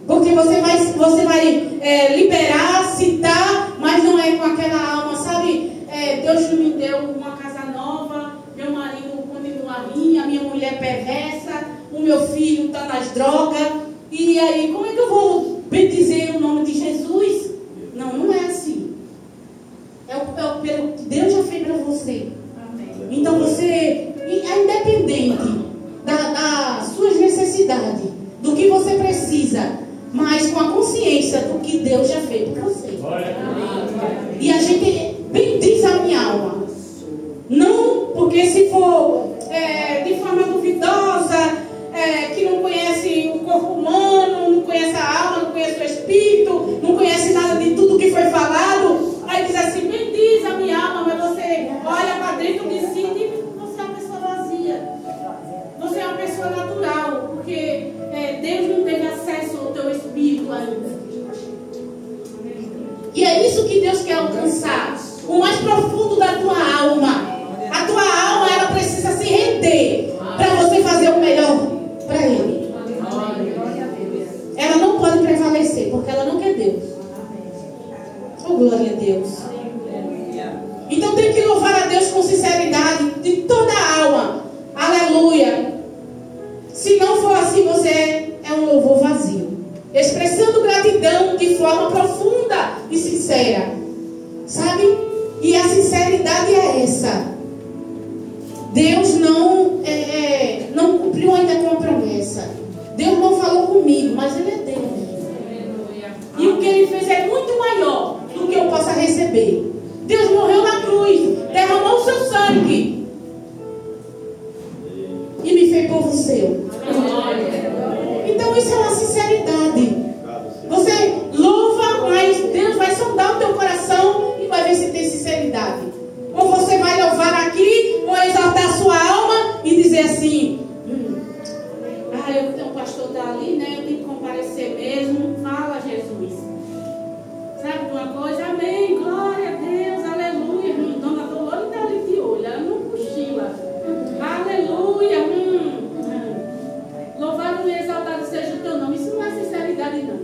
Porque você vai liberar, citar, mas não é com aquela alma, sabe? Deus não me deu uma casa nova, meu marido continua ruim, a minha mulher perversa, o meu filho está nas drogas. E aí, como é que eu vou bendizer o nome de Jesus? Não, não é assim. É pelo que Deus já fez para você. Então você, independente das suas necessidades, do que você precisa, mas com a consciência do que Deus já fez por você. E a gente bendiz a minha alma. Não porque se for de forma duvidosa, que não conhece o corpo humano, não conhece a alma, não conhece o espírito, não conhece nada de tudo que foi falado, aí diz assim, bendiz a minha alma, mas você olha para dentro de si e você é uma pessoa vazia. Você é uma pessoa natural, porque Deus não teve acesso ao teu espírito ainda. E é isso que Deus quer alcançar. O mais profundo da tua alma. A tua alma, ela precisa se render para você fazer o melhor para Ele. Ela não pode prevalecer, porque ela não quer Deus. Oh, glória a Deus. Então tem que louvar a Deus com sinceridade, de toda a alma. Aleluia. Se não for assim, você é um louvor vazio, expressando gratidão de forma profunda e sincera, sabe? E a sinceridade é essa. Deus não cumpriu ainda com a promessa. Deus não falou comigo, mas Ele é Deus. E o que Ele fez é muito maior do que eu possa receber. Deus morreu na cruz, derramou o seu sangue e me fez povo seu. Então isso é uma sinceridade. Você louva, mas Deus vai sondar o teu coração e vai ver se tem sinceridade. Ou você vai louvar aqui, ou exaltar a sua alma e dizer assim, o pastor está ali, né? Eu tenho que comparecer mesmo. Fala, Jesus. Sabe de uma coisa? Amém, glória a Deus, aleluia. Dona Dolores está ali de olho, ela não cochila. Aleluia. Louvado e exaltado seja o teu nome. Isso não é sinceridade, não.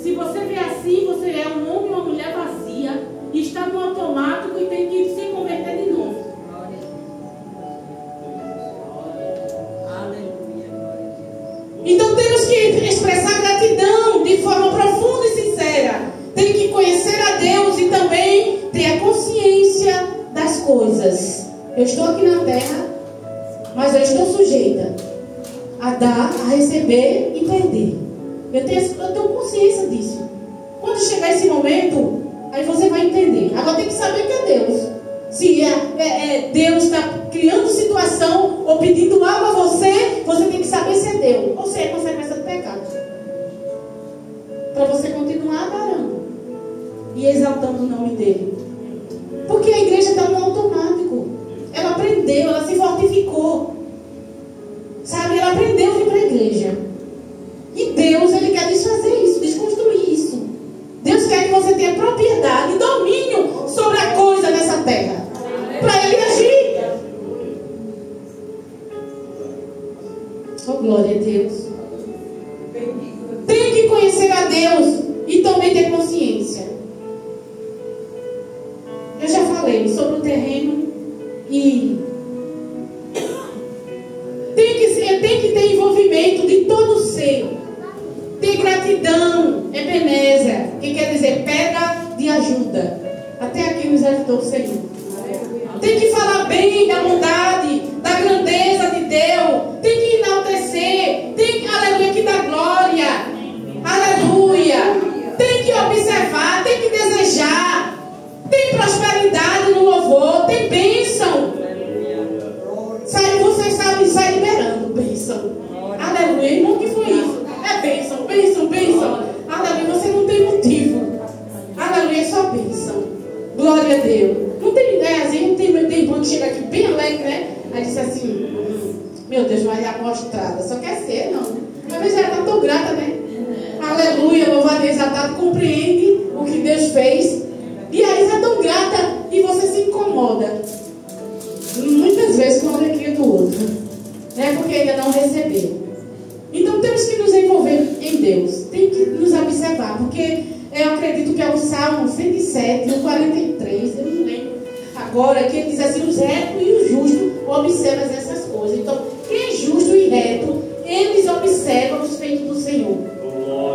Se você vê assim, você é um homem ou uma mulher vazia, está no automático e tem que se converter de novo. Então temos que expressar gratidão de forma profunda e sincera. Tem que conhecer a Deus e também ter a consciência das coisas. Eu estou aqui na terra, mas eu estou sujeita a dar, a receber e perder. Eu tenho consciência disso. Quando chegar esse momento, aí você vai entender. Agora tem que saber que é Deus. Se Deus está criando situação ou pedindo algo a você, você tem que saber se é Deus ou se é consequência do pecado. Para você continuar adorando e exaltando o nome dele. Porque a igreja está no automático. Ela aprendeu, ela se fortificou. Sabe, ela aprendeu a vir para a igreja. E Deus, Ele quer desfazer isso, desconstruir isso. Deus quer que você tenha propriedade e domínio sobre a coisa nessa terra. Para Ele agir. Oh, glória a Deus. Tem que conhecer a Deus e também ter consciência. Eu já falei sobre o terreno e tem que ter envolvimento de todo o ser. Ter gratidão, Ebenezer, que quer dizer pedra de ajuda. Até aqui nos ajudou o Senhor. Tem que falar bem da bondade, da grandeza de Deus. Tem que enaltecer. Tem que, aleluia, que dar glória. Aleluia. Tem que observar, tem que desejar. Tem prosperidade no louvor, tem bênção. Você sai liberando bênção. Aleluia. Irmão, que foi isso? É bênção, bênção, bênção. Aleluia. Você não tem motivo. Aleluia, é só bênção. Glória a Deus. Não tem ideia, assim, tem irmão que chega aqui bem alegre, né? Aí disse assim, meu Deus, mas é amostrada. Só quer ser, não. Às vezes ela está tão grata, né? Aleluia, louvado e exaltado, compreende o que Deus fez. E aí está tão grata e você se incomoda. Muitas vezes no 43, eu não lembro agora, que ele diz assim: os retos e os justos observam essas coisas. Então, quem é justo e reto, eles observam os feitos do Senhor.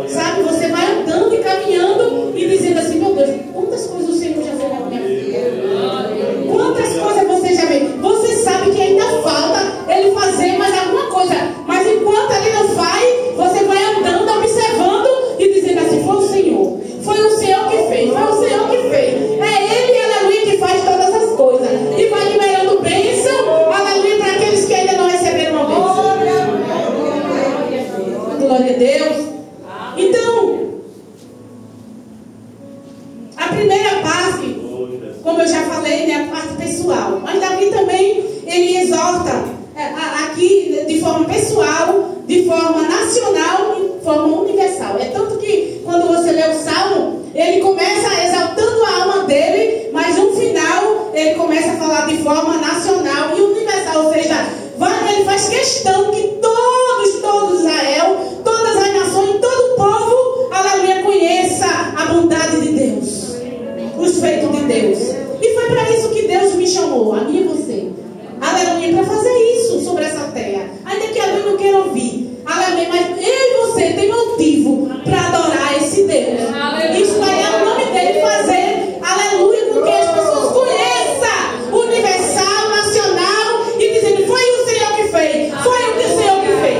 Sabe, você vai andando e caminhando e dizendo assim: meu Deus, quantas coisas o Senhor já fez na minha vida? Quantas coisas você já fez? Você sabe que ainda falta ele fazer mais alguma coisa, mas enquanto ele não faz, você vai andando, observando e dizendo assim: foi o Senhor. Foi o Senhor que fez, foi o Senhor que fez. É Ele, aleluia, que faz todas as coisas. E vai liberando bênção, aleluia, para aqueles que ainda não receberam uma bênção. Glória a Deus. Então, a primeira parte, como eu já falei, é a parte pessoal. Mas Davi também, ele exorta aqui de forma pessoal, de forma nacional e de forma universal. É tanto que quando você lê o Salmo, ele começa exaltando a alma dele, mas no final ele começa a falar de forma nacional e universal. Ou seja, ele faz questão que todo Israel, todas as nações, todo o povo, aleluia, conheça a bondade de Deus, os feitos de Deus. E foi para isso que Deus me chamou, a mim e você, aleluia, para fazer isso sobre essa terra. Ainda que alguém não queira ouvir, aleluia, mas eu e você tem motivo para adorar esse Deus. Isso aí é o nome dele fazer, aleluia, com que as pessoas conheçam, universal, nacional, e dizendo: foi o Senhor que fez, foi o Senhor que fez.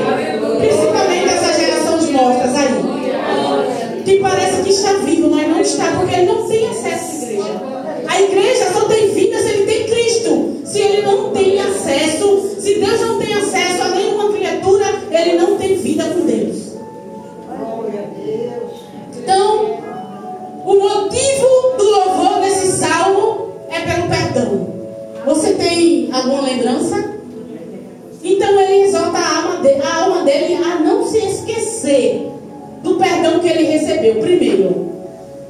Principalmente essa geração de mortas aí, que parece que está vivo, mas não está, porque ele não tem acesso à igreja. A igreja só tem vida se ele tem Cristo. Se ele não tem acesso, se Deus não tem acesso a nenhuma criatura, ele não tem vida com Deus. Então, o motivo do louvor nesse salmo é pelo perdão. Você tem alguma lembrança? Então ele exalta a alma dele a não se esquecer do perdão que ele recebeu primeiro.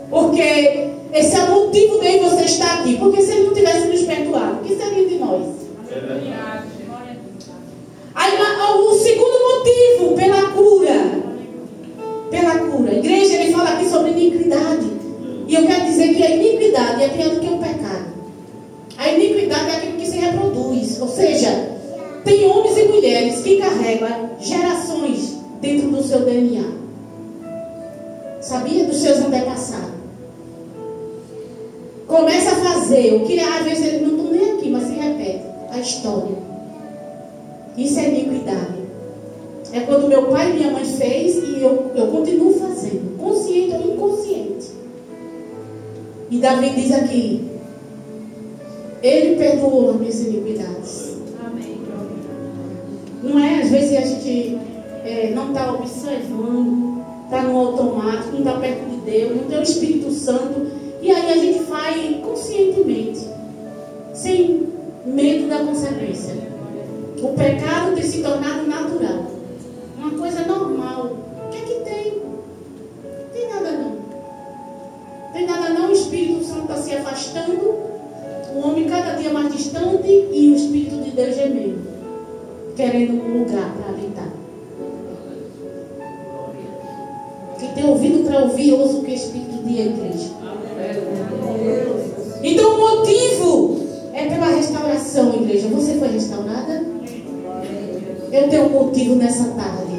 Porque esse é o motivo de você estar aqui. Porque se ele não tivesse nos perdoado, o que seria de nós? Aí, o segundo motivo, pela cura. Pela cura. Igreja, ele fala aqui sobre iniquidade. E eu quero dizer que a iniquidade é pior do que o pecado. A iniquidade é aquilo que se reproduz. Ou seja, tem homens e mulheres que carregam gerações dentro do seu DNA. Sabia? Dos seus antepassados. Começa a fazer o que às vezes eles não estão nem aqui, mas se repete a história. Isso é iniquidade. É quando meu pai e minha mãe fez e eu continuo fazendo, consciente ou inconsciente. E Davi diz aqui: ele perdoou as minhas iniquidades. Amém. Não é? Às vezes a gente não está observando, está no automático, não está perto de Deus, não tem o Espírito Santo. E aí a gente faz conscientemente, sem medo da consequência. O pecado tem se tornado natural, uma coisa normal. O que é que tem? Não tem nada não. Tem nada não, o Espírito Santo está se afastando, o homem cada dia mais distante e o Espírito de Deus gemendo, querendo um lugar para habitar. Quem tem ouvido para ouvir, ouça o que o Espírito diz à igreja. Então o motivo é pela restauração, igreja. Você foi restaurada? Eu tenho um motivo nessa tarde,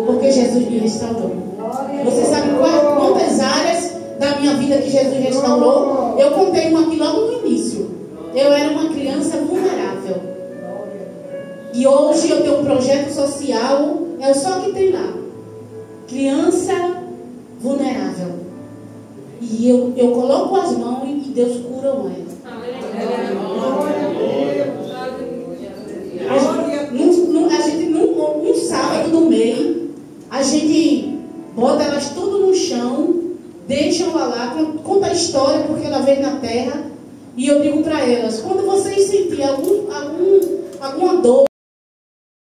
porque Jesus me restaurou. Você sabe quantas áreas da minha vida que Jesus restaurou? Eu contei uma aqui logo no início. Eu era uma criança vulnerável. E hoje eu tenho um projeto social, é só que tem lá. Criança vulnerável. E eu coloco as mãos e Deus cura ela. A gente, num sábado do meio, a gente bota elas tudo no chão, deixa ela lá, conta a história porque ela veio na terra. E eu digo para elas: quando vocês sentirem alguma dor,